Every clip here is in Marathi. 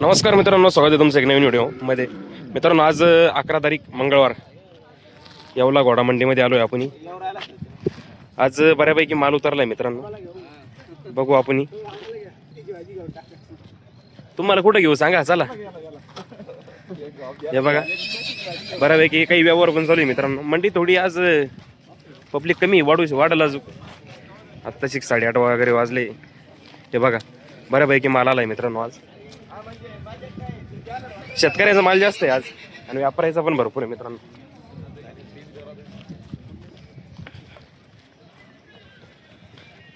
नमस्कार मित्रांनो, स्वागत आहे तुमचं एक नवीन व्हिडिओ मध्ये. मित्रांनो, आज 11 तारीख मंगळवार येवला घोडा मंडीमध्ये आलोय आपण. आज बऱ्यापैकी माल उतरलाय मित्रांनो, बघू आपण. तुम्हाला कुठं घेऊ सांगा, चला. हे बघा, बऱ्यापैकी काही व्यवहार पण चालू आहे मित्रांनो. मंडी थोडी आज पब्लिक कमी वाढलं अजून. आत्ताशी 8:30 वगैरे वाजले. हे बघा, बऱ्यापैकी माल आलाय मित्रांनो. आज शेतकऱ्याचा माल जास्त आहे आज आणि व्यापाऱ्याचा पण भरपूर आहे मित्रांनो.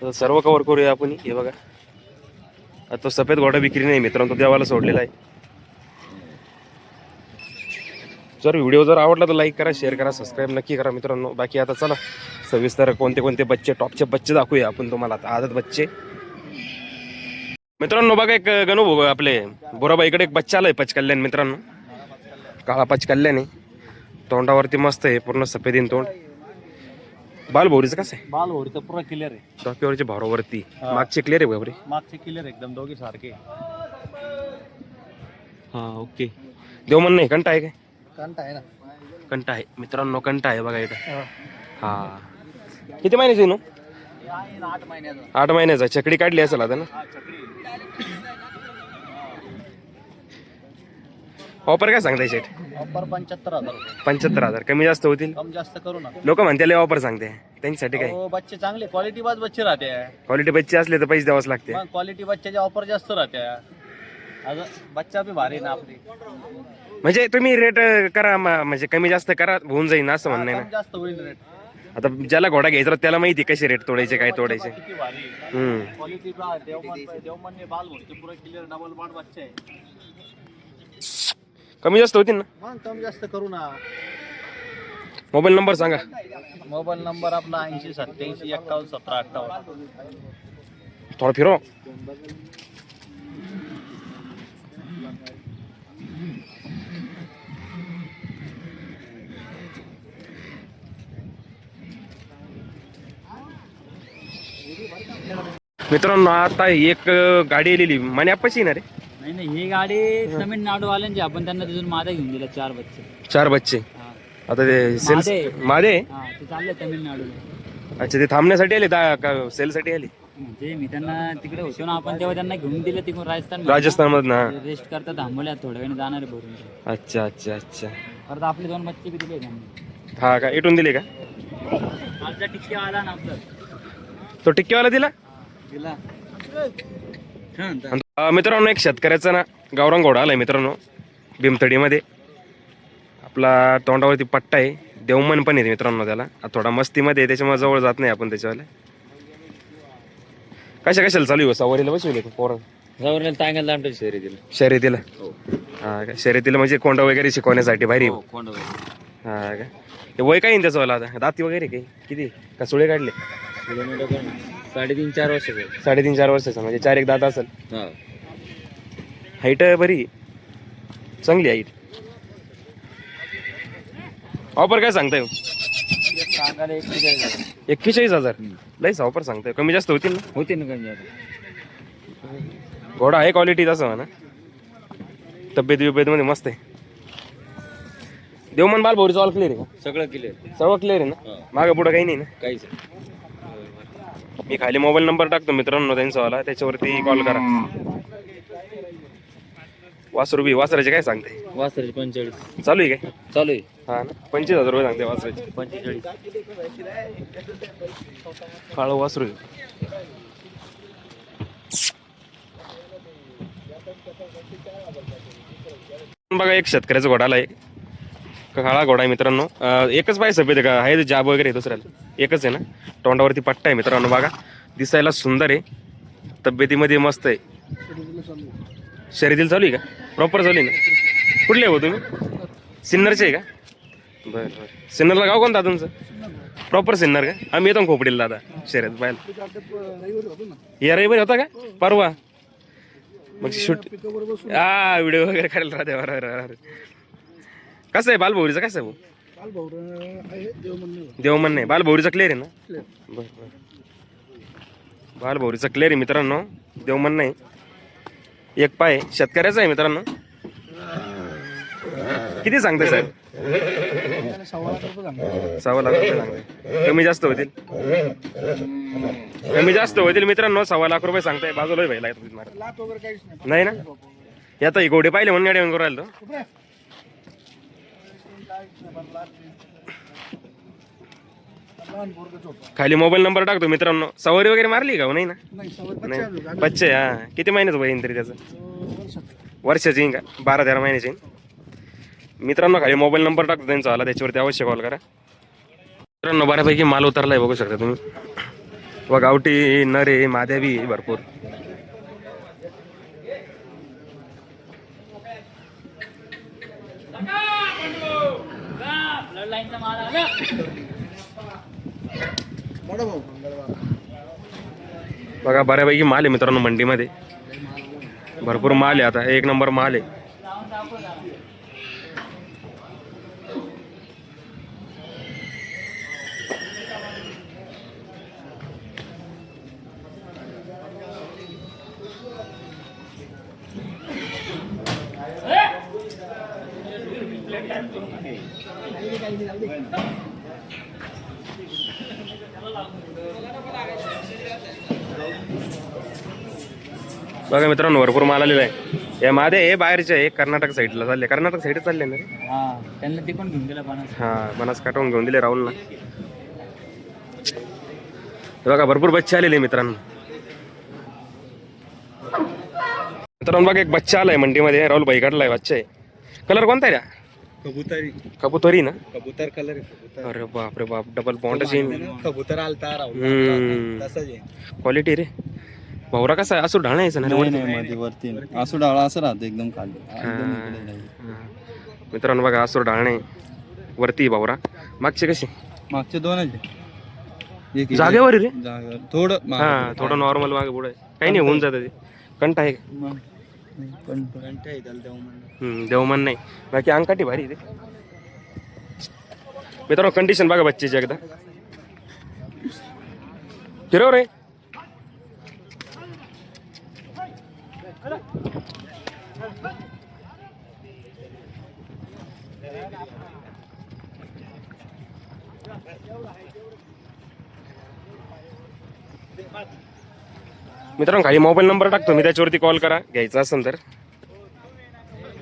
तर सर्व कव्हर करूया आपण. हे बघा, आता सफेद घोडा विक्री नाही मित्रांनो, तो देवाला सोडलेला आहे. जर व्हिडिओ जर आवडला तर लाईक करा, शेअर करा, सबस्क्राईब नक्की करा मित्रांनो. बाकी आता चला सविस्तर कोणते कोणते बच्चे, टॉपचे बच्चे दाखवूया आपण तुम्हाला. आता आदत बच्चे मित्रांनो बघा, एक गणू आपले बोराबाईकडे एक बच्चा आलाय पचकल्यान मित्रांनो. काळा पचकल्याने, तोंडावरती मस्त आहे, पूर्ण सफेदीन तोंड. बालभौरीचं कसं आहे? बालभौरीचं पुरा क्लिअर आहे. डॉक्युवरच्या भारोवरती मागचे क्लिअर आहे बाबरे. मागचे क्लिअर एकदम दोघी सारखे. हा, ओके. देव म्हण नाही, कंटा आहे काय? कंटा आहे ना. कंटा आहे मित्रांनो, कंटा आहे बघा इथं. हा, किती महिन्याची आहे नो? 8 महिन्याचा. 8 महिन्याचा. चकडी काढली असेल आता ना? ऑफर काय सांगताय शेट? ऑफर 75,000 रुपये. 75,000. कमी जास्त होतील? कम जास्त करू ना. लोक म्हणते ऑफर सांगते, त्यांच्यासाठी काय? हो, बच्चे चांगले क्वालिटी बाज बच्चे राहते. क्वालिटी बच्चे असले तर पैसे द्यावाच लागते. मग क्वालिटी बच्च्याचे ऑफर जास्त राहते. आज बच्चा बी भारी ना आपली. म्हणजे तुम्ही रेट करा, म्हणजे कमी जास्त करा, होऊन जाईल असं म्हणणं आहे कम जास्त होईल रेट. ना. आता ज्याला घोडा घ्यायचा त्याला माहिती कसे रेट तोडायचे, काय तोडायचे. किती भारी क्वालिटी. देवमन बालभौरीचे पुरा क्लिअर डबल बाड बच्चे आहे. कमी जास्त होतील ना? मग कम जास्त करू ना. मोबाईल नंबर सांगा. मोबाईल नंबर आपला 80 87 51 17 58. थोडं फिरो. मित्रांनो, आता एक गाडी आलेली मण्यापाशी ना रे. नाही, ही गाडी तमिळनाडू वाल्यांची. आपण त्यांना तिथून मादा घेऊन दिला 4 बच्चे. 4 बच्चे. हा. आता ते सेल्स मादे. हा, ते चालले तमिळनाडूला. अच्छा, ते थांबण्यासाठी आले का सेलसाठी आले? म्हणजे मी त्यांना तिकडे होतो ना आपण, तेव्हा त्यांना घेऊन दिले तिकडून राजस्थान मधन. रेस्ट करता थांबवल्या, थोड्या वेळाने जाणार आहे भरून. अच्छा अच्छा अच्छा. परत आपले 2 बच्चे बी दिले त्यांनी. हा का, इटून दिले का? आजचा टिक्के आला ना आपलं. तो टिक्केवाला दिला. मित्रांनो, एक शेतकऱ्याचा ना गावरान घोडा आलाय मित्रांनो, भीमतडीमध्ये. आपला तोंडावरती पट्टा आहे, देवमन पण आहे मित्रांनो त्याला. थोडा मस्तीमध्ये आहे, त्याच्यामुळे जवळ जात नाही आपण त्याच्यावाले. कशाला चालू आहे? सवारीला बसवले पोरं? शर्यतीला. हा का, शर्यतीला म्हणजे कोंडा वगैरे शिकवण्यासाठी भारी. हा का, ते वय काय त्याचं वाला आता? दाती वगैरे काही किती का सुळे काढले? 3.5-4 वर्षाचे. 3.5-4 वर्षाचा, म्हणजे 4 एक दात असेल. हाईट बरी, चांगली हाईट. ऑफर काय सांगताय? 41,000. लईच ऑफर सांगताय. कमी जास्त होतील ना? होते ना कमी जास्त. घोडा आहे क्वालिटी तसं म्हणा. तब्येत मध्ये मस्त आहे. देवमन बालभौरीचं ऑल क्लिअर आहे का? सगळं क्लिअर. सर्व क्लिअर आहे ना? मागं पुढं काही नाही ना? काहीच. मी खाली मोबाईल नंबर टाकतो मित्रांनो त्यांचावाला, त्याच्यावरती कॉल करा. वासराचे काय सांगते? वासराचे 45 चालू आहे काय? चालू आहे. हा ना, 25,000 रुपये सांगते वासराचे. 45. काळ वासरू. बघा, एक शेतकऱ्याचा घोडा आहे, काळा घोडा आहे मित्रांनो. एकच पाय सफेद आहे का? आहे जाब वगैरे दुसऱ्याला? एकच आहे ना. तोंडावरती पट्टा आहे मित्रांनो. बघा, दिसायला सुंदर आहे, तब्येतीमध्ये मस्त आहे. शर्यतीला चालू आहे का? प्रॉपर चालू आहे ना? कुठले हो तुम्ही? सिन्नरचे आहे का? बरं बरं. सिन्नरला गाव कोणता तुमचं? प्रॉपर सिन्नर का? आम्ही येतो खोपडीला दादा शर्यत पाहायला. या रविवारी होता का? परवा मग शूट. हा, व्हिडिओ वगैरे करायला राहते. बरोबर. कसं आहे बालभौरीचं? कसं आहे देवमन नाही? बालभौरीचा क्लिअर आहे ना? बरं. बालभौरीचा क्लिअर आहे मित्रांनो, देवमन नाही. एक पाय शेतकऱ्याचा आहे मित्रांनो. किती सांगताय साहेब? 6 लाख रुपये सांगताय. कमी जास्त होतील? कमी जास्त होतील मित्रांनो. 6 लाख रुपये सांगताय. बाजूला भाई नाही ना. आता ही घोडे पाहिले म्हणून करून राहिलो. खाली मोबाईल नंबर टाकतो मित्रांनो. सवारी वगैरे मारली का हो? नाही ना. नाही बच्चे. हा किती महिन्याचं बहीण तरी त्याचं? वर्षाची येईन का? 12-13 महिन्याची येईन मित्रांनो. खाली मोबाईल नंबर टाकतो त्यांचा आला, त्याच्यावरती अवश्य कॉल करा मित्रांनो. बऱ्यापैकी माल उतरलाय बघू शकता तुम्ही. व गावठी नरे माद्या बी भरपूर. बघा बऱ्यापैकी माल आहे मित्रांनो. मंडीमध्ये भरपूर माल आहे. आता 1 नंबर माल आहे. बघा मित्रांनो भरपूर माल आलेला आहे. या मादे हे बाहेरचे आहे. कर्नाटक साईडला चालले. कर्नाटक साईड चालले ना रे. हा त्यांना ते पण घेऊन गेला बनास. हा बनास काटवून घेऊन दिले राहुलला. बघा भरपूर बच्चे आलेले मित्रांनो. मित्रांनो बघा एक बच्चा आलाय मंडीमध्ये. राहुल भाई काढलाय बच्चा आहे. कलर कोणता आहे? कबुतरी कबुतरी ना. कबूतर कलर आहे. अरे बाप रे बाप. Double bond scene. कबूतर आलता तसंच आहे. क्वालिटी रे. भावरा कसा आहे? असं ढाळायचं ना रे वरती असं डाळा असं राहतं एकदम खाली. मित्रांनो बघा आसूर ढाळणे वरती भावरा. मागचे कसे? मागचे 2 आहेत. जागेवर रे. थोडं हा थोडं नॉर्मल मागे पुढे काही नाही होऊन जातं ते. कंठ आहे देवमन नाही. बाकी अंकाठी भारी रे मित्रांनो. कंडिशन बघा बच्चेची एकदा. फिरव रे. मित्रांनो खाली मोबाईल नंबर टाकतो मी, त्याच्यावरती कॉल करा घ्यायचा असेल तर.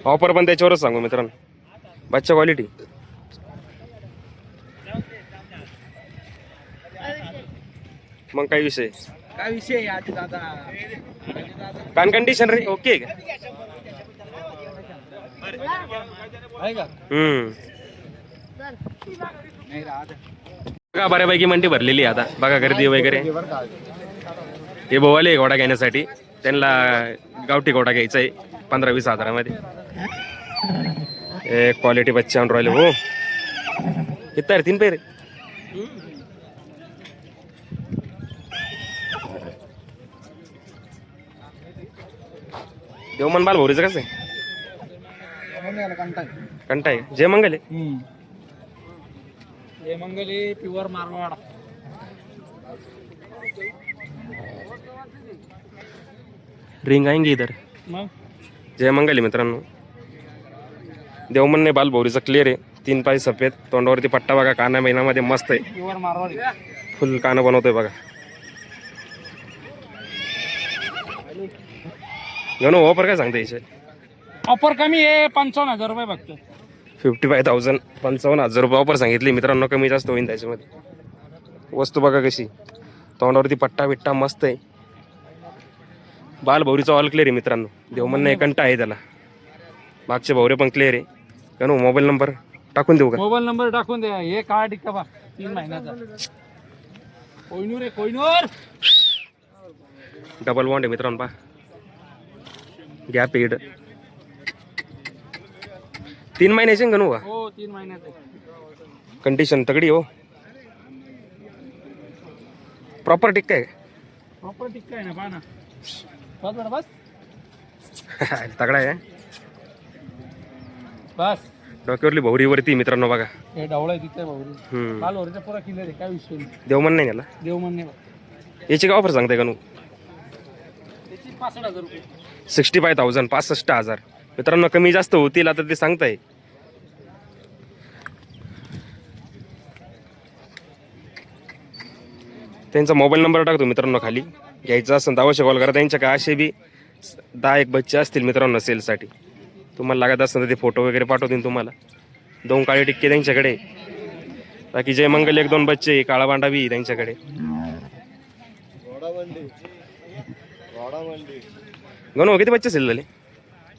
ऑफर पण त्याच्यावरच सांगू मित्रांनो. बच्चा क्वालिटी. मग काय विषय? काय विषय आज दादा? कान कंडिशन रे ओके का? बघा बऱ्यापैकी मंडी भरलेली आहे आता. बघा गर्दी वगैरे. हे बोवाले घोडा घेण्यासाठी. त्यांना गावठी घोडा घ्यायचा आहे 15-20 हजारामध्ये. क्वालिटी बच्चे आणून राहिले हो. किती 3 पेर. देवमन बाल भोरीचं कसं आहे? कंटा आहे. जय मंगल आहे. हे मंगली प्युअर मारवाड. रिंग आएंगे इधर. जय मंगल आहे मित्रांनो. देवमन नाही बाल भोरीचं क्लिअर आहे. 3 पाय सफेद. तोंडावरती पट्टा बघा. काना महिन्यामध्ये मस्त आहे. प्युअर मारवाड. फुल कानं बनवतोय बघा. गणू ऑफर काय सांगता याचे? ऑफर कमी आहे 55,000 रुपये फक्त. 55,000 55,000 रुपये ऑफर सांगितली मित्रांनो. कमी जास्त होईल त्याच्यामध्ये. वस्तू बघा कशी. तोंडावरती पट्टा बिट्टा मस्त आहे. बाल भौरीचा ऑल क्लिअर आहे मित्रांनो. देवमन नाही कंटा आहे त्याला. मागचे भौरे पण क्लिअर आहे. गणू मोबाईल नंबर टाकून देऊ का? मोबाईल नंबर टाकून द्या. हे काळा टिक्का बा 3 महिन्याचा. कोयनूर आहे कोयनूर. डबल बॉन्ड आहे मित्रांनो. पा गॅप पेड 3 महिन्याचे गणू का? हो 3 महिन्याचे. कंडिशन तगडी हो. प्रॉपर टिक्का आहे. प्रॉपर टिक्का आहे ना. पहा ना. बस बेटा बस. तगडा आहे. बस डोक्यावरली भौरीवरती मित्रांनो बघा. हे डावळा आहे तिथे भाऊ. काल ओरचा पुरा किल्ला आहे. काय विषय नाही. देवमन नाही याला. देव म्हणणे याची काय ऑफर सांगताय गणू? त्याची 65,000 रुपये. 65,000 65,000 मित्रांनो. कमी जास्त होतील आता ते सांगताय. त्यांचा मोबाईल नंबर टाकतो मित्रांनो खाली. घ्यायचं असेल तर अवश्य कॉल करा. त्यांच्या काय असे बी 10-1 बच्चे असतील मित्रांनो सेलसाठी. तुम्हाला लागत असेल तर ते फोटो वगैरे पाठवतील तुम्हाला. 2 काळे टिक्के त्यांच्याकडे. बाकी जय मंगल 1-2 बच्चे, काळा बांडा बी त्यांच्याकडे. गणू किती बच्चे सेल झाले?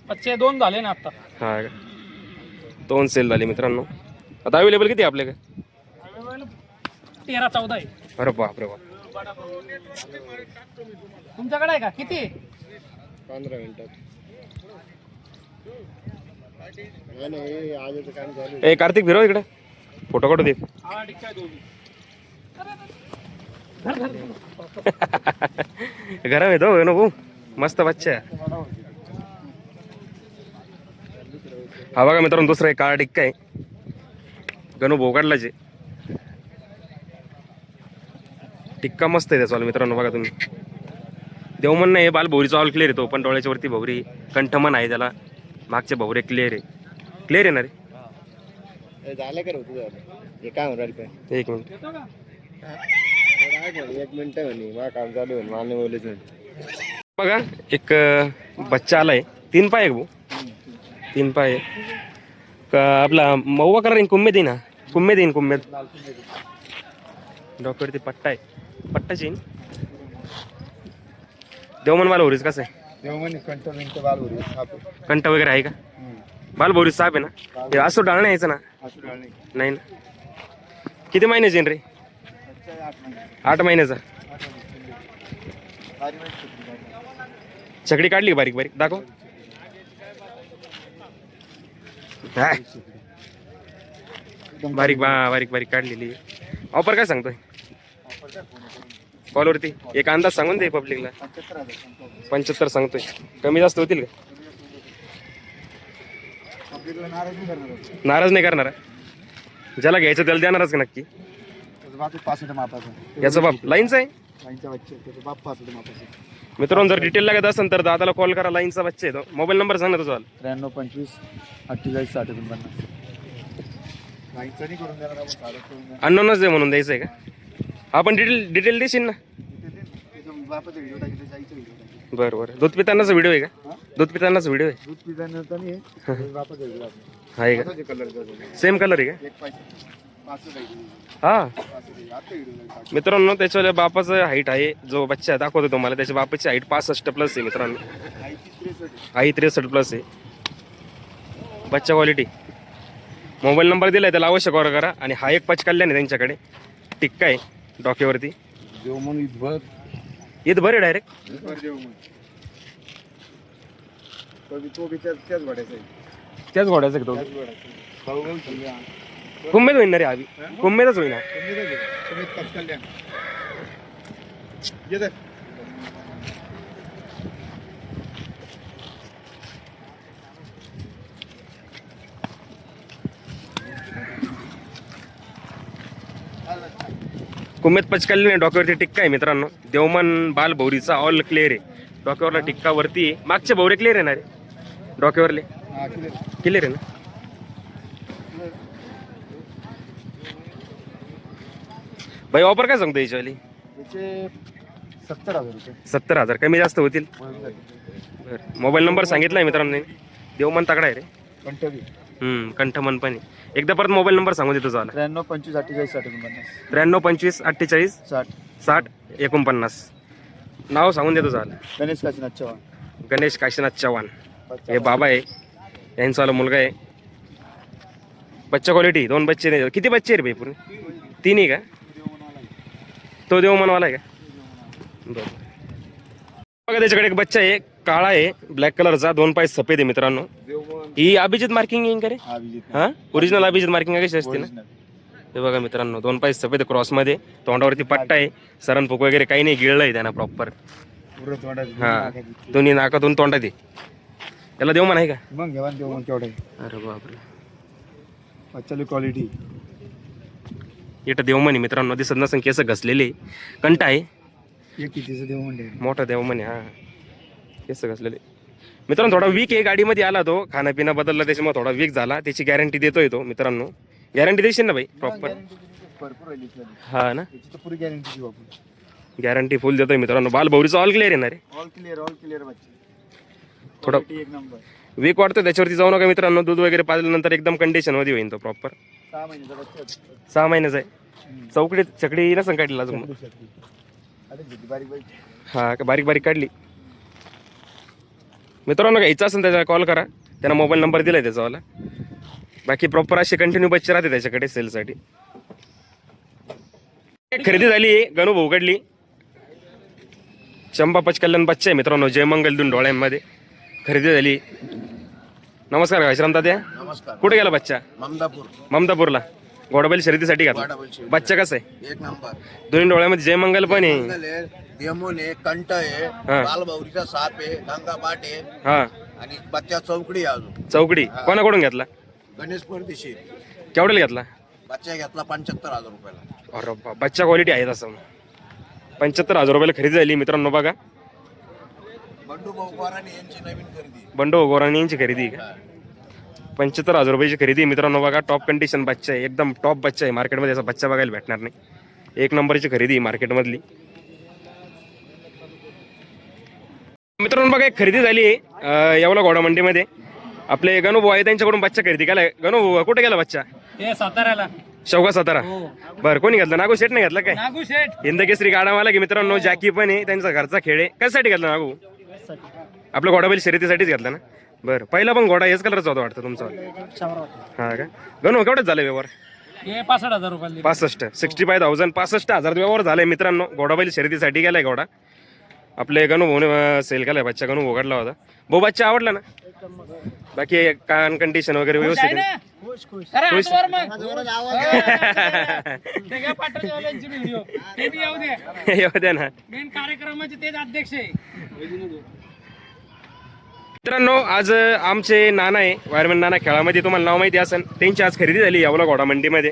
बच्चे 2 झाले ना आता. हा 2 सेल झाले मित्रांनो. आता अवेलेबल किती आहे आपल्याकडे? 13-14 आहे. अरे बापरे बाप. तुमच्याकडे आहे का किती? 15 मिनिटात. ए कार्तिक फिरव इकडे, फोटो काढू दे. हा टिक्का आहे 2. गरम येतो गणू भाऊ, मस्त बच्चा आहे. हा बघा मित्रांनो दुसरा एक काळा टिक्का आहे. गणू भाऊ काढला जे टिक्का मस्त आहे त्याचा मित्रांनो. बघा तुम्ही, देवमन नाही बाल भोवरीचा ऑल क्लिअर येतो, पण डोळ्याच्या वरती भोवरी, कंठमन आहे त्याला, मागचे भोवरे क्लिअर आहे. क्लिअर आहे ना रे? झालं का होतं हे काय होणार काय? 1 मिनिट. येतो का? 1 मिनिट म्हणे मला काम चालू आहे मला बोलायचं. बघा एक बच्चा आलाय. 3 पाय आहे भाऊ, 3 पाय आहे. आपला मऊवा करा कुंमेद येईन, कुंमेद येईन, कुंमेद. डॉक्टरवरती पट्टा आहे, पट्टाची देवमन बाल भोवरीच कसं आहे? देवमनी कंट बाल होईल. कंट वगैरे आहे का? बाल भोवरी साप आहे ना? ते असं डाळणं यायचं ना? नाही ना. किती महिन्याचे रे? 8 महिन्याचा. छकडी काढली बारीक बारीक, दाखव. हाय. बारीक बारीक बारीक काढलेली. ऑफर काय सांगतोय कॉलवरती? एक अंदाज सांगून दे पब्लिकला. 75 सांगतोय. कमी जास्त होतील का? नाराज नाही करणार? ज्याला घ्यायचं त्याला देणारच का नक्की? याचा बाप लाईनचा आहे मित्रांनो. जर डिटेल लागत असेल तर दादाला कॉल करा. लाईनचा बच्चा आहे तो. मोबाईल नंबर सांग ना तुझा. 93-25-48-60. अननोनच आहे म्हणून द्यायचं आहे का? आपण डिटेल देशील ना? बरं बरं. दूध पितानाचा व्हिडिओ आहे का? दूध पितानाचा व्हिडिओ आहे? दूध पिल्यानंतर आहे का? सेम कलर आहे का? हा मित्रांनो त्याच्या बापाचं हाईट आहे, जो बच्चा दाखवतो तुम्हाला त्याच्या बापाची हाईट 65+ आहे मित्रांनो. हाई 63+ आहे. बच्चा क्वालिटी. मोबाईल नंबर दिलाय त्याला अवश्य कॉल करा. आणि हा एक पचकल्याने त्यांच्याकडे टिक्का आहे डोक्यावरती. ईद भर आहे डायरेक्ट. त्याच घोड्याचं तो कुंमेद होईन ना रे? आधी कुंमेदच होईना. कुंमेद पचकल्याने डोक्यावरती टिक्का आहे मित्रांनो. देवमन बाल भोवरीचा ऑल क्लिअर आहे. डोक्यावरला टिक्का वरती आहे. मागचे भोवरे क्लिअर आहे ना रे? डोक्यावरले क्लिअर आहे ना? भाई ऑफर काय सांगतो याच्यावाली? 70,000 रुपये. 70,000. कमी जास्त होतील? मोबाईल नंबर सांगितलाय मित्रांनो. देवमन तगडा आहे रे. कंठमन पण आहे. एकदा परत मोबाईल नंबर सांगू देतो झाला. 93-25-48-60. नाव सांगून देतो झालं. गणेश काशीनाथ चव्हाण. गणेश काशीनाथ चव्हाण हे बाबा आहे. यांचा मुलगा आहे. बच्चा क्वालिटी. 2 बच्चे. किती बच्चे आहे रे भाई पूर्ण? 3 आहे का? तो देवमनवाला आहे का? बरं बघा त्याच्याकडे एक बच्चा आहे, काळा आहे, ब्लॅक कलरचा, 2 पाय सफेद आहे मित्रांनो. ही अभिजित मार्किंग येईन का रे? हा ओरिजिनल अभिजित मार्किंग कशी असते ना? हे बघा मित्रांनो 2 पाय सफेद क्रॉस मध्ये. तोंडावरती पट्टा आहे. सरण फुक वगैरे काही नाही, गिळलंय त्यांना प्रॉपर. हा दोन्ही नाकातून तोंडात आहे. त्याला देवमन आहे का? मग घेवा देवमन केवढा आहे? अरे बापरे. बच्चाली क्वालिटी. इथं देवमन मित्रांनो. दिसत नसेल केस घसलेले. कंट आहे. एक कितीचं देवमन आहे? मोठा देवमन आहे. हा केस घसलेले. मित्रांनो थोडा वीक आहे, गाडीमध्ये आला तो, खाणं पिणं बदलला त्याच्यामुळे थोडा वीक झाला. त्याची गॅरंटी देतोय तो मित्रांनो. गॅरंटी देशील ना भाई प्रॉपर? भरपूर राहिली सर. हा ना, याची तर पुरी गॅरंटी देऊ आपण. गॅरंटी फुल देतोय मित्रांनो. बाल भौरीचा ऑल क्लिअर येणार आहे. ऑल क्लिअर बच्चे. थोडं Quality एक नंबर. वीक वाटतं त्याच्यावरती जाऊ नका मित्रांनो. दूध वगैरे पाजल्यानंतर एकदम कंडिशन मध्ये होईल तो प्रॉपर. 6 महिन्याचा बच्चा आहे. 6 महिन्याचा आहे. चौकडी चकडी नसेल काढली अजून. अरे किती बारीक बारीक. हा का, बारीक बारीक काढली. मित्रांनो घ्यायचं असेल त्याचा कॉल करा, त्यांना मोबाईल नंबर दिलाय त्याचावाला. बाकी प्रॉपर असे कंटिन्यू बच्चे राहते त्याच्याकडे सेलसाठी. खरेदी झाली गणू भाऊ कडली. चंपा पचकल्याण बच्चा आहे मित्रांनो, जयमंगल दोन डोळ्यांमध्ये खरेदी झाली. नमस्कार घायश्राम तात्या. नमस्कार. कुठे गेला बच्चा? ममदापूर. ममदापूरला घोडाबैल शर्यतीसाठी घातला. वाडाबलशी. बच्चा कसा आहे? एक नंबर. दोन्ही डोळ्यामध्ये जयमंगल पण आहे. मंगल आहे, देमोन आहे, कंट आहे, हा. बालभौरीचा साप आहे, गंगा पाट आहे हा, आणि बच्चा चौकडी आहे अजून. चौकडी कोणाकडून घेतला? गणेश परदेशी. केवढ्याला घेतला? बच्चा घेतला 75,000 रुपयाला. अरे बच्चा क्वालिटी आहे तसं. 75,000 रुपयाला खरेदी झाली मित्रांनो. बघा बंडू भाऊ गोराणे यांची नवीन खरेदी. बंडो गोराणी यांची खरेदी आहे का? 75,000 रुपयाची खरेदी आहे मित्रांनो. बघा टॉप कंडिशन बच्चा आहे, एकदम टॉप बच्चा आहे. मार्केटमध्ये असा बच्चा बघायला भेटणार नाही. एक नंबरची खरेदी आहे मार्केटमधली. मित्रांनो बघा एक खरेदी झाली आहे येवला घोडा मंडीमध्ये. आपले गणू भाऊ आहे त्यांच्याकडून बच्चा खरेदी केलाय. गणू भाऊ कुठे गेला बच्चा? हे साताऱ्याला. शेवगा सातारा. हो. बरं कोणी घेतला? नागू शेट नाही घेतला काय? नागू शेठ. हिंदकेसरी गाडा मला की मित्रांनो. जॅकी पण आहे, त्यांचा घरचा खेळ आहे. कशासाठी घेतला नागू? आपलं घोडाबैल शर्यतीसाठीच घेतला ना. बरं पहिला पण घोडा हेच कलरचा होता वाटतं तुमचा? हा का. गणू केवढ्याच झालं व्यवहार? हे 65,000 रुपये. 65 65,000 65,000 व्यवहार झालाय मित्रांनो. घोडाबैल शर्यतीसाठी गेलाय घोडा. आपले गणू भाऊने सेल केलाय बच्चा. गणू भाऊ काढला होता. भाऊ बच्चा आवडला ना? बाकी कान कंडिशन वगैरे व्यवस्थित आहे? अरे खुश. आजवर मग. ते काय पाठवलेवाल्यांची व्हिडिओ. ते बी येऊ दे. येऊ द्या ना मेन कार्यक्रमाचे तेच अध्यक्ष आहे. मित्रांनो. आज आमचे नाना आहे वायरमॅन नाना खेळामध्ये, तुम्हाला नाव माहिती असेल. त्यांची आज खरेदी झाली यावला घोडा मंडीमध्ये.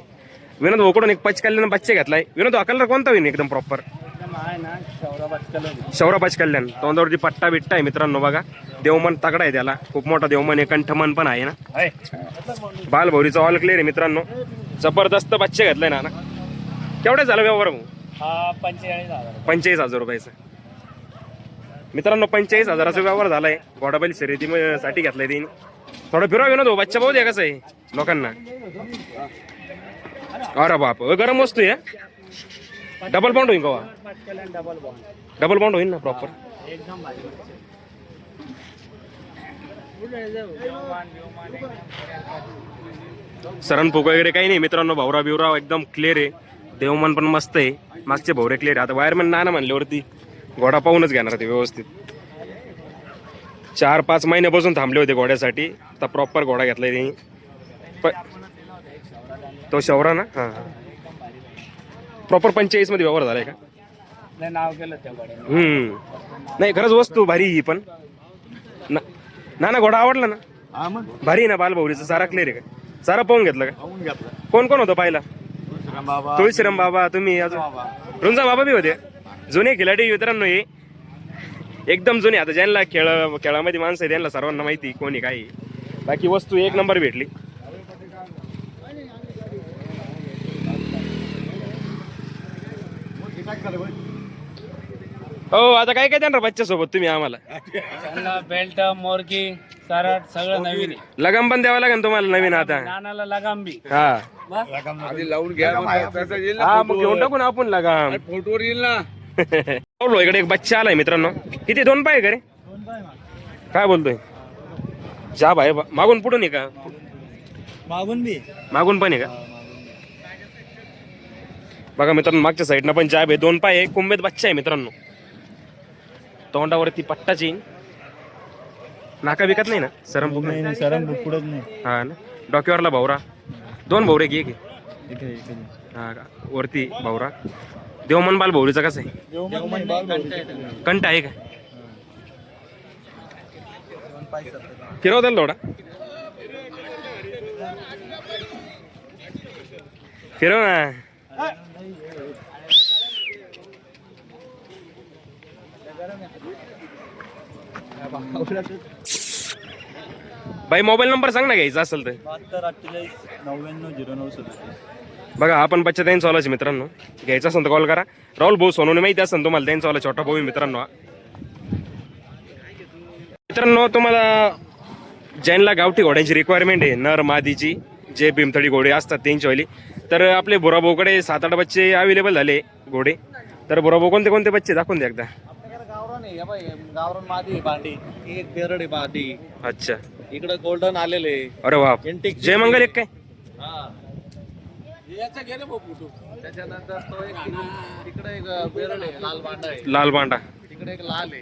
विनोद भाऊकडून एक पचकल्याण बच्चे घेतलाय. विनोद हा कलर कोणता होईल एकदम प्रॉपर? शौरा पचकल्याण. तोंडावरती पट्टा बिट्टा आहे मित्रांनो. बघा देवमन तगडा आहे त्याला, खूप मोठा देवमन आहे. कंठमन पण आहे ना. बालभौरीचा ऑल क्लिअर आहे मित्रांनो. जबरदस्त बच्चे घेतलाय नाना. केवढ्या झाला व्यवहार भाऊ? 45,000 रुपयाचा मित्रांनो. 45,000चा व्यवहार झालाय. घोडाबैल शर्यतीसाठी घेतलाय त्यांनी. थोडं फिरवा विनोद भाऊ, बच्चा बहुत आहे कसं आहे लोकांना. अरे बाप गरम वस्तू आहे. डबल बाउंड होईल का? डबल बाउंड होईल ना प्रॉपर. सरण फुक वगैरे काही नाही मित्रांनो. भावरा बिवरा एकदम क्लिअर आहे. देवमन पण मस्त आहे. मागचे भवरे क्लिअर आहे. आता वायरमॅन नाना म्हणल्यावरती घोडा पाहूनच घेणार ते व्यवस्थित. 4-5 महिन्यापासून थांबले होते घोड्यासाठी. आता प्रॉपर घोडा घेतलाय त्यांनी. तो शौरा ना. हा प्रॉपर 45 मध्ये व्यवहार झालाय का? नाव केलं त्या नाही खरंच वस्तू भारी ही पण. नाना घोडा आवडला ना? हा मग भारी ना. बालभौरीचा सारा क्लिअर आहे का? सारा पाहून घेतला का? पाहून घेतला. कोण कोण होतं पाहिला? बाबा. तुळशीराम बाबा, तुम्ही अजून रुंजा बाबा बी होते. जुने खिलाडी मित्रांनो हे, एकदम जुने. आता ज्यांना खेळामध्ये माणसं आहे त्यांना सर्वांना माहिती कोणी काय. बाकी वस्तू एक नंबर भेटली. हो आता काय काय देणार बच्च्या सोबत तुम्ही आम्हाला? बेल्ट, मोरकी, सरट सगळं नवीन आहे. लगाम पण द्यावा लागेल तुम्हाला नवीन आता. नानाला लगाम बी. हा आधी लावून घ्या. हा मग घेऊन टाकू ना आपण लगाम. फोटोवर येईल ना. इकडे एक बच्चा आलाय मित्रांनो. किती 2 पाय का रे? काय बोलतोय? जा भाई मागून पुढून आहे का? मागून पण आहे का? बघा मित्रांनो मागच्या साईडनं पण जाब आहे. 2 पाय आहे. कुंभेत बच्चा आहे मित्रांनो. तोंडावरती पट्टाची. नाका विकत नाही ना? सरम नाही सरम पुढत नाही. हा ना. डोक्यावरला भावरा. 2 भावरे की एक आहे? हा का. वरती भावरा. देवमन बाल भौरीचा कसं आहे? कंट आहे का? फिरव त्याला थोडा. फिरव ना. भाई मोबाईल नंबर सांग ना घ्यायचा असेल तर. 72 बघा आपण बच्चा त्यांचा वालाच मित्रांनो, घ्यायचा असेल तर कॉल करा. राहुल भाऊ सोनवणे माहिती असेल तुम्हाला, त्यांचा वाला छोटा भाऊ आहे मित्रांनो हा. मित्रांनो तुम्हाला ज्यांना गावठी घोड्यांची रिक्वायरमेंट आहे नर मादीची, जे भीमथडी घोडे असतात त्यांच्यावाली, तर आपले बुराभाऊकडे 7-8 बच्चे अवेलेबल झाले घोडे. तर बुराभाऊ कोणते कोणते बच्चे दाखवून द्या एकदा. आपल्याकडे गावरान आहे, बाई गावरान मादी आहे, भांडी एक बेरड आहे मादी. अच्छा, इकडे गोल्डन आलेले. अरे वा, Antique जय मंगल एक काय. हा याचा गेले भाऊ फोटो. त्याच्यानंतर तो एक तिकडे एक बेरड आहे, लाल बांडा आहे. लाल बांडा. तिकडे एक लाल आहे.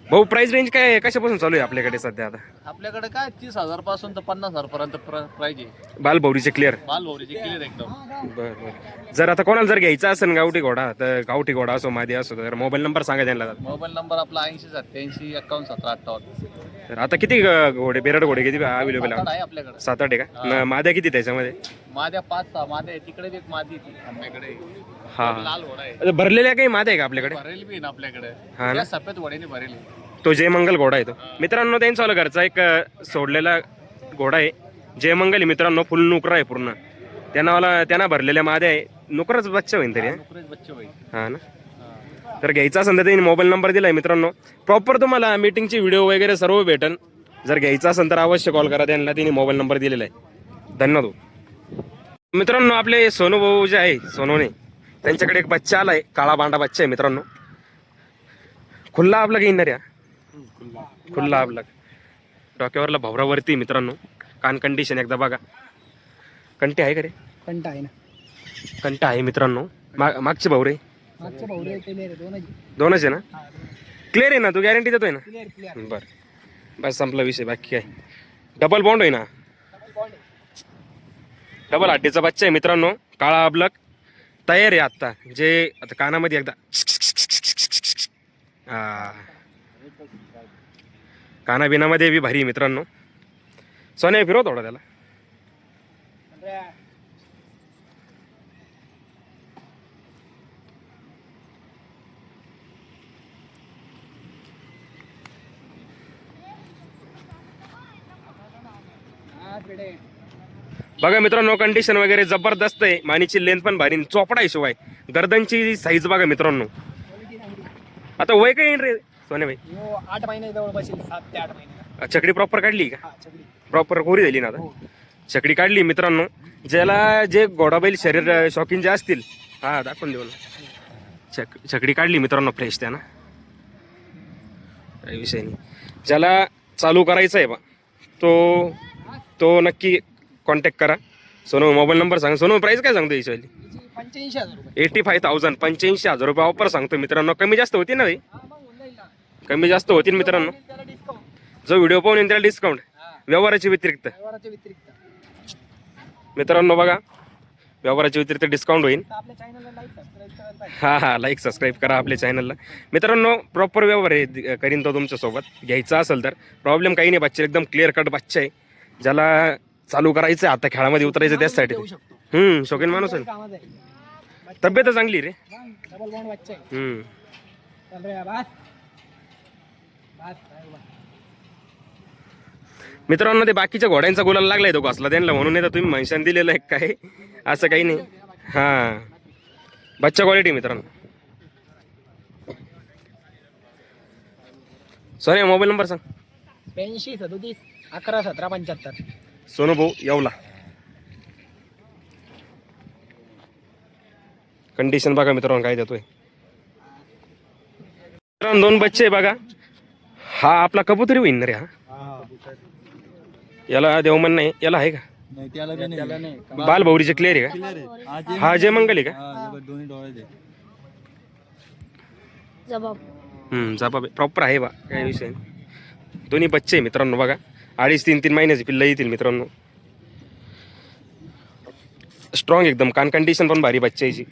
भाऊ प्राइस रेंज काय आहे, कशापासून चालू आहे आपल्याकडे सध्या आता. आपल्याकडे काय 30,000 पासून तर 50,000 पर्यंत प्राइस आहे. बालभौरीचे क्लिअर. बाल भोवरीचे क्लिअर एकदम. बरं बरं. जर आता कोणाला जर घ्यायचा असेल गावठी घोडा, तर गावठी घोडा असो मादी असो, तर मोबाईल नंबर सांगा त्यांना. मोबाईल नंबर आपला 8087 51 17 58. तर आता किती घोडे, बेरड घोडे किती अवेलेबल आहे. आहे आपल्याकडे. 7-8 आहे का. माद्या किती त्याच्यामध्ये. माझ्या 5-6 माझ्या तिकडे एक मादी ती आपल्याकडे. हा, लाल घोडा आहे. आता भरलेल्या काही माद्या आहे का आपल्याकडे. भरेल बी आहे ना आपल्याकडे. हा ना. त्या सफेद घोड्याने भरेल. तो जय मंगल घोडा आहे तो मित्रांनो, त्यांचा वाला घरचा एक सोडलेला घोडा आहे जय मंगल आहे मित्रांनो. फुल नुकरा आहे पूर्ण, त्यांना भरलेल्या माद्या आहे. नुकरच बच्चा होईल तरी. नोकरीच बच्चे होईल. हा ना. तर घ्यायचा असेल तर त्यांनी मोबाईल नंबर दिलाय मित्रांनो. प्रॉपर तुम्हाला मीटिंगची व्हिडिओ वगैरे सर्व भेटन. जर घ्यायचा असेल तर अवश्य कॉल करा त्यांना, त्यांनी मोबाईल नंबर दिलेला आहे. धन्यवाद मित्रांनो. आपले सोनू भाऊ जे आहे सोनवणे, त्यांच्याकडे एक बच्चा आलाय, काळा बांडा बच्चा आहे मित्रांनो. खुल्ला आपला घेणार या, खुल्ला आपला डोक्यावरला भावरावरती मित्रांनो. कान कंडिशन एकदा बघा. कंटी आहे का रे. कंटा आहे ना. कंटा आहे मित्रांनो. मागचे भावरे मागच्या भाऊले क्लिअर आहे, दोनच आहे ना. क्लिअर आहे ना, तू गॅरंटी देतोय ना. क्लिअर. बरं बस संपला विषय, बाकी काय. डबल बॉन्ड आहे ना, डबल हड्डीचा बच्चा आहे मित्रांनो. काळा अबलक तयार आहे आत्ता. जे आता कानामध्ये एकदा काना बिनामध्ये बी भारी आहे मित्रांनो. सोन्या फिरव थोडा त्याला. बघा मित्रांनो, कंडिशन वगैरे जबरदस्त आहे. मानीची लेंथ पण भारी, चोपडा आहे शिवाय. गर्दनची साईज बघा मित्रांनो. आता वय काय रे सोने भाई. 8 महिने जवळ बसेल, 7 ते 8 महिने. चकडी प्रॉपर काढली का. छकडी प्रॉपर कोरी झाली ना आता. चकडी काढली मित्रांनो. ज्याला जे घोडाबैल शरीर शौकीन जे असतील, हा दाखवून देऊ ना. चकडी काढली मित्रांनो फ्रेश त्यानं, काही विषय नाही. ज्याला चालू करायचं आहे बा, तो नक्की कॉन्टॅक्ट करा. सोनू मोबाईल नंबर सांगा. सोनू प्राईस काय सांगतो याची. 85,000 रुपये. 85,000 85,000 रुपये ऑफर सांगतो मित्रांनो. कमी जास्त होती ना भाई, कमी जास्त होतील मित्रांनो. त्याला डिस्काउंट जो व्हिडिओ पाहून येईल त्याला डिस्काउंट व्यवहाराच्या व्यतिरिक्त. व्यवहाराच्या व्यतिरिक्त. मित्रांनो बघा, व्यवहाराच्या व्यतिरिक्त डिस्काउंट होईल. तर आपल्या चॅनलला लाईक सबस्क्राईब करायला पाहिजे. हा लाईक सबस्क्राईब करा आपल्या चॅनलला मित्रांनो. प्रॉपर व्यवहार आहे, करीन तो तुमच्यासोबत. घ्यायचा असेल तर प्रॉब्लेम काही नाही. बच्चा एकदम क्लिअर कट बच्चा आहे. ज्याला चालू करायचं आता खेळामध्ये उतरायचं त्यासाठी. देऊ शकतो. शौकीन माणूस आहे. कामात आहे. तब्येत चांगली रे. डबल बॉन्ड बच्चा आहे. चल रे बस. मित्रांनो ते बाकीच्या घोड्यांचा गुलाल लागलाय तो घासला त्यांना, म्हणून नाही तर तुम्ही मेन्शन दिलेलं आहे काय, असं काही नाही. हा बच्चा क्वालिटी मित्रांनो. सोन्या मोबाईल नंबर सांग. 85 37 11 17 75. सोनू भाऊ येवला. कंडिशन बघा मित्रांनो काय देतोय. मित्रांनो 2 बच्चे बघा. हा आपला कबुतरी होईन रे. हा याला देवमन नाही, याला आहे का बालभौरीचे क्लिअर आहे का. हा जय मंगल आहे का. जबाब प्रॉपर आहे बा, काही विषय नाही. दोन्ही बच्चे आहे मित्रांनो बघा. 2.5-3 महिन्याची पिल्लं येतील मित्रांनो. स्ट्रॉंग एकदम. कान कंडिशन पण भारी बच्चाची.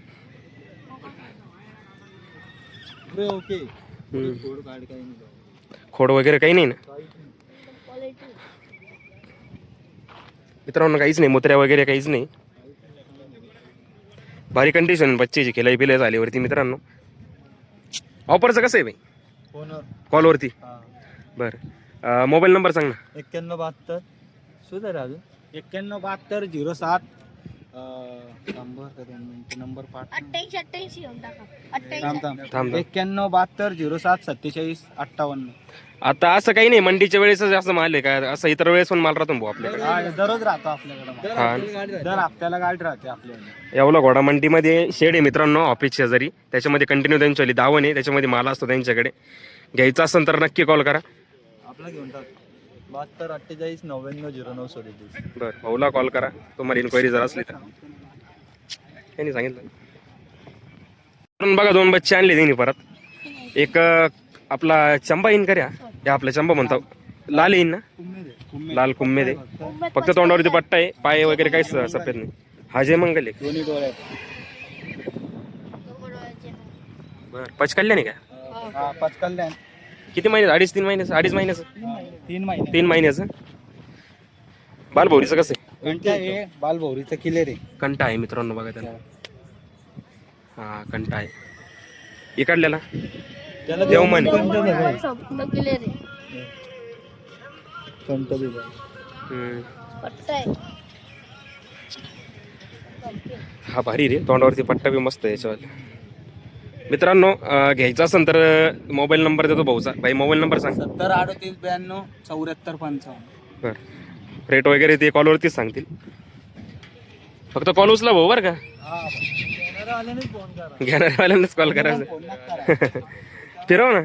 खोड वगैरे काही नाही ना मित्रांनो, काहीच नाही. मुत्र्या वगैरे काहीच नाही. भारी कंडिशन बच्चेची. खेळाई पिलाई झाल्यावरती मित्रांनो. ऑफरचं कसं आहे भाई. कॉलवरती. बरं मोबाईल नंबर सांग ना. 9172 सुधार अजून 9172 07 नंबर 88 घेऊन टाका. थांब. 9172 07 47 58. आता असं काही नाही, मंडीच्या वेळेस असं माल आहे का, असं इतर वेळेस पण माल राहतो भाऊ आपल्याकडे. दररोज राहतो आपल्याकडे. हा दर हप्त्याला गाडी राहते आपल्याकडे. यावला घोडा मंडीमध्ये शेड आहे मित्रांनो, ऑफिस शेजारी. त्याच्यामध्ये कंटिन्यू त्यांच्यावाली दावण आहे, त्याच्यामध्ये माल असतो त्यांच्याकडे. घ्यायचा असेल तर नक्की कॉल करा. आपला घेऊन टाक 72 48 99 09 37. बरं, भाऊला कॉल करा तुम्हाला इन्क्वायरी जर असली तर. त्यांनी सांगितलं. पण बघा 2 बच्चे आणले त्यांनी परत. एक आपला चंबा येईन कऱ्या, हे आपला चंबा म्हणतो, लाल येईन ना, लाल कुम्मे दे. फक्त तोंडावरती पट्टा आहे, पाय वगैरे काही सफेद नाही. हा जय मंगल आहे. दोन्ही डोळ्यात. बरं, पचकल्ल्या नाही का? हा 5 कल्याण. किती महिने? 2.5-3 महिन्याचं? 2.5 महिन्याचं? 3 महिने. 3 महिन्याचं. बालभौरीचं कसं आहे? कंटा आहे बालभौरीचा किल्ले रे. कंटा आहे मित्रांनो, बघा त्याला. हा कंटा आहे. इकडल्याला त्याला देवमन संपूर्ण केले रे. कंट बी पट्टा आहे. हा भारी रे, तोंडावरती पट्टा बी मस्त आहे याच्यावर. मित्रांनो घ्यायचा असेल तर मोबाईल नंबर देतो भाऊचा. भाई मोबाईल नंबर सांग. 70 38 92 74 55. बरं, रेट वगैरे ते कॉलवरतीच सांगतील. फक्त कॉल उचला भाऊ बरं का, घेणाऱ्यावाल्यांनाच कॉल करायचं. फिरव ना.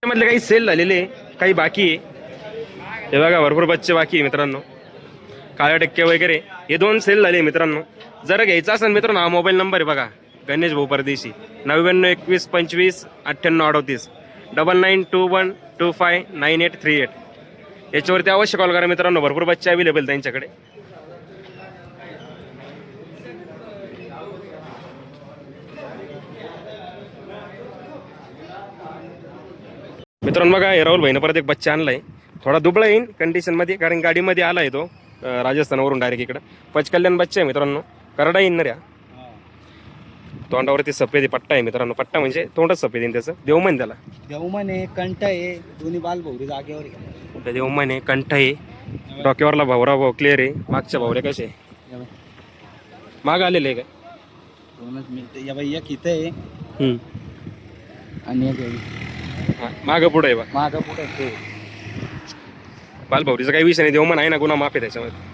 मधले काही सेल झालेले, काही बाकी आहे. हे बघा भरपूर बच्चे बाकी आहे मित्रांनो. काळ्या टक्के वगैरे हे 2 सेल झाले मित्रांनो. जर घ्यायचा असेल मित्रांनो, हा मोबाईल नंबर आहे बघा, गणेश भाऊ परदेशी. 99 21 25 98 38 9921 25 9838. याच्यावरती अवश्य कॉल करा मित्रांनो. भरपूर बच्चे अवेलेबल त्यांच्याकडे. मित्रांनो बघा, हे राहुल भाईनं परत एक बच्चा आणलाय. थोडा दुबळा येईन कंडिशनमध्ये, कारण गाडीमध्ये आला आहे तो राजस्थानवरून डायरेक्ट इकडं. पचकल्याण बच्चा आहे मित्रांनो, करडा येईन ना ऱ्या. तोंडावरती सफेद पट्टा आहे मित्रांनो. पट्टा म्हणजे तोंडच सफेद आहे त्याचं. देवमन त्याला देवमन आहे कंट आहे दोन्ही बालभौरी जागेवर आहे. देवमन आहे, कंठ आहे, डोक्यावरला भावरा भाऊ क्लिअर आहे. मागच्या भावरे कसे माग आलेले आहे का? दोनच मिनिटं. या बाई एक इथं आहे आणि एक माग पुढे आहे बा. मागं पुढे आहे. बालभौरीचा काही विषय नाही, देवमन आहे ना, गुन्हा माफ आहे त्याच्यामध्ये.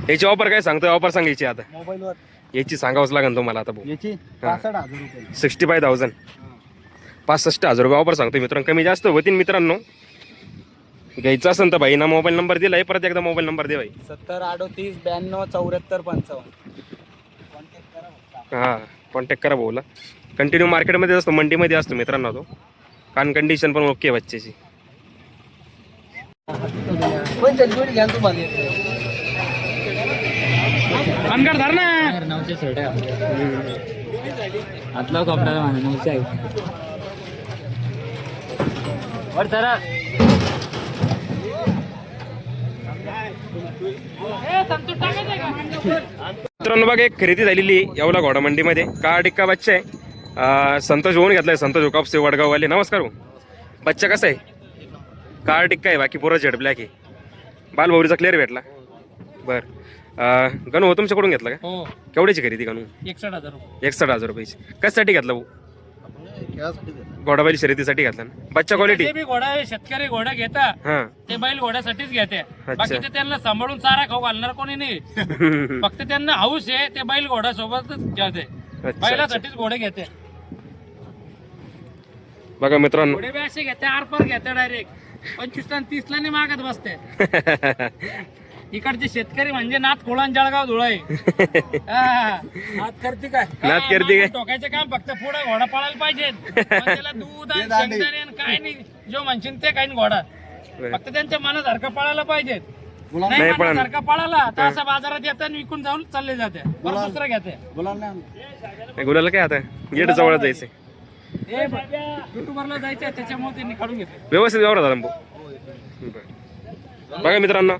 याची ऑफर काय सांगतोय? ऑफर सांगायची आता मोबाईलवर याची सांगावंच लागेल तुम्हाला आता भाऊ. याची 65,000 रुपये. 65,000 65,000 रुपये ऑफर सांगतोय मित्रांनो. कमी जास्त होतील मित्रांनो. घ्यायचं असेल तर भाई ना मोबाईल नंबर दिलाय, परत एकदा मोबाईल नंबर दे भाई. 70 38 92 74 55. हा कॉन्टॅक्ट करा भाऊला. कंटिन्यू मार्केटमध्ये असतो, मंडीमध्ये असतो मित्रांनो तो. कान कंडिशन पण ओके बच्चेची. अनकर धर ना. 900 शर्ट आहे आतला कपड्याला म्हणा 900 आहे. वर जरा मित्रांनो बघा, एक खरेदी झालेली यावला घोडा मंडीमध्ये. काळा टिक्का बच्चा आहे. संतोष होऊन घेतलाय, संतोष हुकापसे वडगाववाले. नमस्कार भाऊ. बच्चा कसा आहे? काळा टिक्का आहे, बाकी पुरं झेड ब्लॅक आहे. बालभौरीचा क्लिअर भेटला. बरं, गणू हो तुमच्याकडून घेतला का? हो. केवढ्याची खरेदी गणू? 61,000 रुपये. 61,000 रुपयाची. कशासाठी घेतला भाऊ? घोडाबाईल शर्यतीसाठी घातला ना. बच्चा क्वालिटी जे बी घोडा शेतकरी घोडा घेता हा ते बैल घोड्यासाठीच घेते. बाकी ते त्यांना सांभाळून चारा खाऊ घालणार कोणी नाही. फक्त त्यांना हाऊस आहे, ते बैल घोडा सोबतच घेते. बैलासाठीच घोडे घेते. बघा मित्रांनो, घोडे बी असे घेते, आरपार घेते डायरेक्ट 25 आणि 30 ला नाही मागत बसते. इकडचे शेतकरी म्हणजे नाथ कोळान जळगाव धुळाई. नाथ करते काय? नाथ करते काय? टोकायचं काम फक्त पुढे घोडा पळायला पाहिजे. त्याला दूध आणि शेंगदाणे आणि काय नाही, जो म्हणशील ते काही घोडा. फक्त त्यांच्या मनासारखं पळायला पाहिजे. नाही पण सारखा पळाला तर असं बाजारात येतात आणि विकून जाऊन चालले जाते परत दुसरं घेते गुलाला काय आता गेट जवळ जायचंय युट्यूबरला जायचं त्याच्यामुळे त्यांनी काढून घेतले व्यवस्थित व्यवहार झाला भाऊ. बरं. बघा मित्रांनो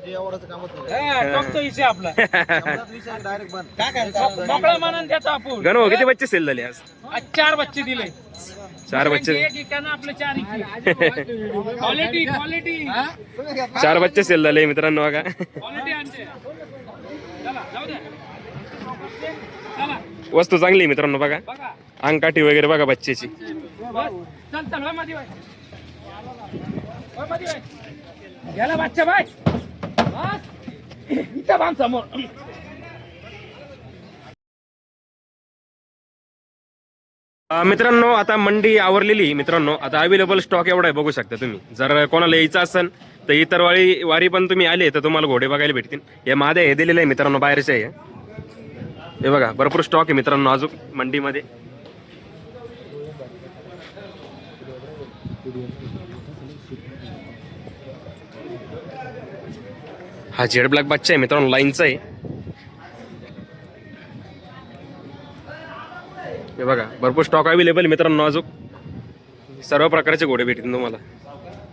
टॉपचा विषय आपला मोकळ्या मनाने देतो आपण गणू किती बच्चे सेल झाले आज? आज 4 बच्चे दिले 4 बच्चे एक एकानं आपले 4 क्वालिटी क्वालिटी 4 बच्चे सेल झाले मित्रांनो बघा. क्वालिटी आणते चला जाऊ दे चला वस्तू चांगली आहे मित्रांनो बघा. बघा अंगकाठी वगैरे बघा बच्चेची. बस चल चल मध्ये बाय मध्ये बाय गेला बच्चा बाय बस इथं बांध समोर मित्रांनो आता मंडी आवरलेली मित्रांनो. आता अवेलेबल स्टॉक एवढा आहे बघू शकता तुम्ही. जर कोणाला यायचं असेल तर इतर वारी पण तुम्ही आले तर तुम्हाला घोडे बघायला भेटतील. हे मादे हे दिलेले आहे मित्रांनो बाहेरचे आहे. हे बघा भरपूर स्टॉक आहे मित्रांनो अजून मंडीमध्ये. हा जेड ब्लॅक बच्चा आहे मित्रांनो लाईनचा आहे. हे बघा भरपूर स्टॉक अवेलेबल मित्रांनो अजून सर्व प्रकारचे घोडे भेटतील तुम्हाला.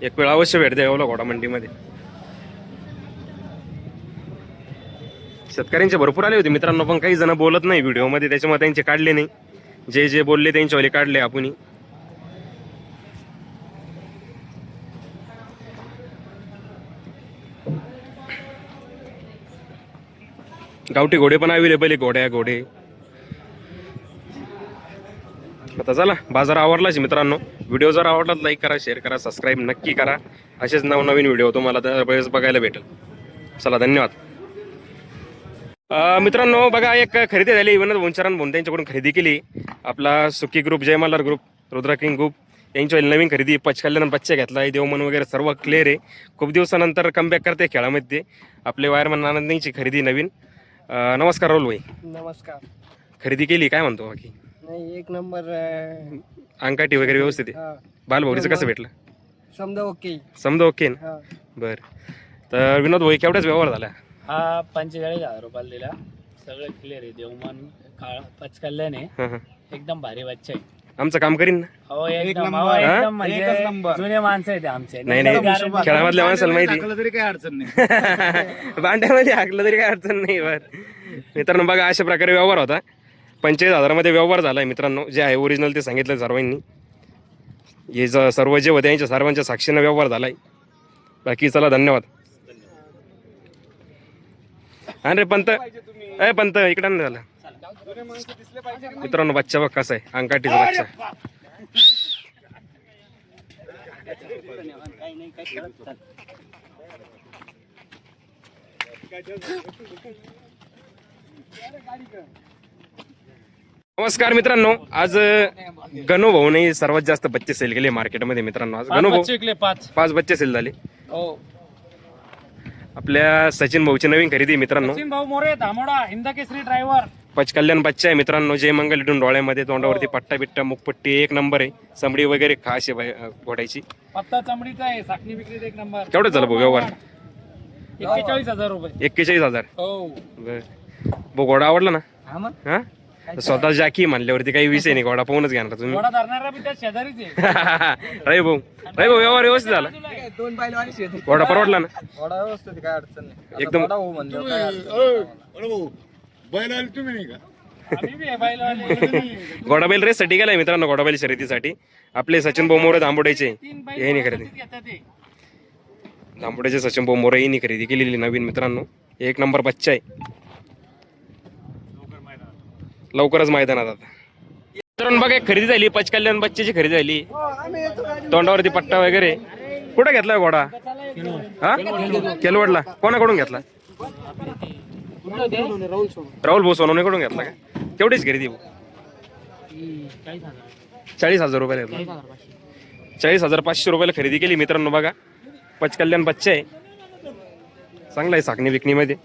एक वेळ अवश्य भेट द्यावं घोडा मंडीमध्ये. शेतकऱ्यांचे भरपूर आले होते मित्रांनो पण काही जण बोलत नाही व्हिडिओमध्ये त्याच्यामुळे त्यांचे काढले नाही. जे जे बोलले त्यांच्यावाले काढले आपण. गावठी घोडे पण अवेलेबल आहे घोडे. आता चला बाजार आवरलाच मित्रांनो. व्हिडिओ जर आवडला लाईक करा शेअर करा सबस्क्राईब नक्की करा. असेच नवनवीन व्हिडिओ तुम्हाला दरवेळेस बघायला भेटेल. चला धन्यवाद. मित्रांनो बघा एक खरेदी झाली विनोद भोंचारण भोन त्यांच्याकडून खरेदी केली. आपला Suki group Jai Malhar group Rudra King group यांची नवीन खरेदी पचकल्यानं बच्चा घेतला आहे. देवमन वगैरे सर्व क्लिअर आहे. खूप दिवसानंतर कमबॅक करते खेळामध्ये आपले वायरमन आनंदींची खरेदी नवीन. नमस्कार राहुल भाई. नमस्कार. खरेदी केली काय म्हणतो बाकी? नाही एक नंबर अंगकाठी वगैरे व्यवस्थित आहे. बालभौरीचं कसं भेटलं? समजा ओके. समजा ओके ना. हा. बरं तर विनोद भाई केवढ्याच व्यवहार झाला? हा 45,000 रुपयाला दिला. सगळं क्लिअर आहे. देवमान काळ पचकल्याने एकदम भारी बच्चा आहे. आमचं काम करीन ना. हो एकदम एकदम म्हणजे जुने माणसं आहेत आमचे. नाही नाही खेळामधल्या माणसाला माहिती तरी काही अडचण नाही. भांड्यामध्ये हाकलं तरी काय अडचण नाही. बरं मित्रांनो बघा अशा प्रकारे व्यवहार होता. 45,000 मध्ये व्यवहार झालाय मित्रांनो. जे आहे ओरिजिनल ते सांगितलं सर्वांनी. हे सर्व जे होते यांच्या सर्वांच्या साक्षीनं व्यवहार झालाय. बाकी चला धन्यवाद. अरे पंत पंत इकडे नाही झालं मित्रांनो. बच्चा बघ कसा आहे अंगकाठीचा बच्चा. नमस्कार मित्रांनो. आज गणू भाऊने सर्वात जास्त बच्चे सेल केले मार्केटमध्ये मित्रांनो. आज गणू भाऊ 5 बच्चे सेल झाले. हो आपल्या सचिन भाऊची नवीन खरेदी मित्रांनो. सचिन भाऊ मोरे धामोडा हिंदकेसरी ड्रायव्हर पचकल्याण बच्चा आहे मित्रांनो. जय मंगल इथून डोळ्यामध्ये तोंडावरती पट्टा बिट्टा मुखपट्टी एक नंबर आहे. चमडी वगैरे खास आहे घोड्याची. पत्ता चमडीचा आहे. साखनी विक्रीत एक नंबर. केवढं झालं भाऊ व्यवहार? 41,000 रुपये. 41,000. हो बर भाऊ घोडा आवडला ना? हा स्वतः जाकी म्हणल्यावरती काही विषय नाही. घोडा पाहूनच घेणार तुम्ही. थोडा धरणारा बी त्या शेजारीच आहे. रे भाऊ व्यवहार व्यवस्थित झाला. 2 बैलवाणी शेती. घोडा परवडला ना? थोडा व्यवस्थित काय अडचण नाही. एकदम. थोडा हो म्हणलं काय अडचण बैल आले तुम्ही नाही का? आम्ही बी आहे बैलवाले. घोडा बैल रेससाठी गेलाय मित्रांनो. घोडा बैल शर्यतीसाठी आपले सचिन भाऊ मोरे दांबोड्याचे 3 हे नाही खरेदी. घेतात ते. दांबोड्याचे सचिन भाऊ मोरे यांनी खरेदी केलेली नवीन मित्रांनो. एक नंबर बच्चा आहे. लवकरच मैदानात आता मित्रांनो बघा एक खरेदी झाली. पचकल्याण बच्चेची खरेदी झाली. तोंडावरती पट्टा वगैरे. कुठं घेतला घोडा? हा केलवडला. कोणाकडून घेतला? राहुल भाऊ सोनवणेकडून घेतला का? तेवढीच खरेदी 40,000 रुपयाला घेतला. 40,500 रुपयाला खरेदी केली मित्रांनो. बघा पचकल्याण बच्चा आहे. चांगला आहे साखनी विकणीमध्ये.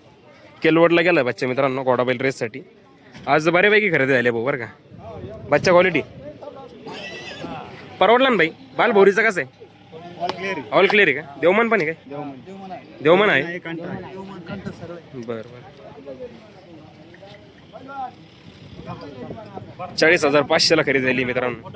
केलवडला गेला बच्चा मित्रांनो घोडा बैल रेससाठी. आज बऱ्यापैकी खरेदी झाली भाऊ बरं का. बच्चा क्वालिटी परवडला ना भाई. बालभौरीचा कसं आहे? ऑल क्लिअर आहे का? देवमान पण आहे काय? देवमान आहे. बर बर. 40,500 ला खरेदी झाली मित्रांनो.